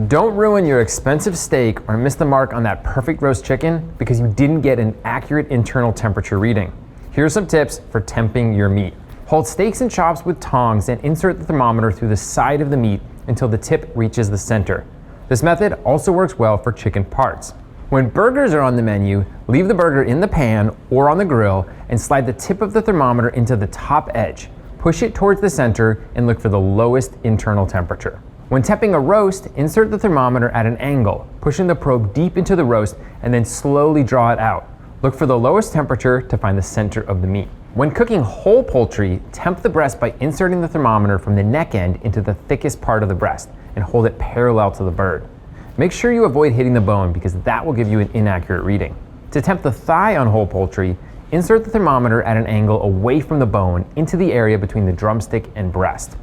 Don't ruin your expensive steak or miss the mark on that perfect roast chicken because you didn't get an accurate internal temperature reading. Here are some tips for temping your meat. Hold steaks and chops with tongs and insert the thermometer through the side of the meat until the tip reaches the center. This method also works well for chicken parts. When burgers are on the menu, leave the burger in the pan or on the grill and slide the tip of the thermometer into the top edge. Push it towards the center and look for the lowest internal temperature. When temping a roast, insert the thermometer at an angle, pushing the probe deep into the roast and then slowly draw it out. Look for the lowest temperature to find the center of the meat. When cooking whole poultry, temp the breast by inserting the thermometer from the neck end into the thickest part of the breast and hold it parallel to the bird. Make sure you avoid hitting the bone because that will give you an inaccurate reading. To temp the thigh on whole poultry, insert the thermometer at an angle away from the bone into the area between the drumstick and breast.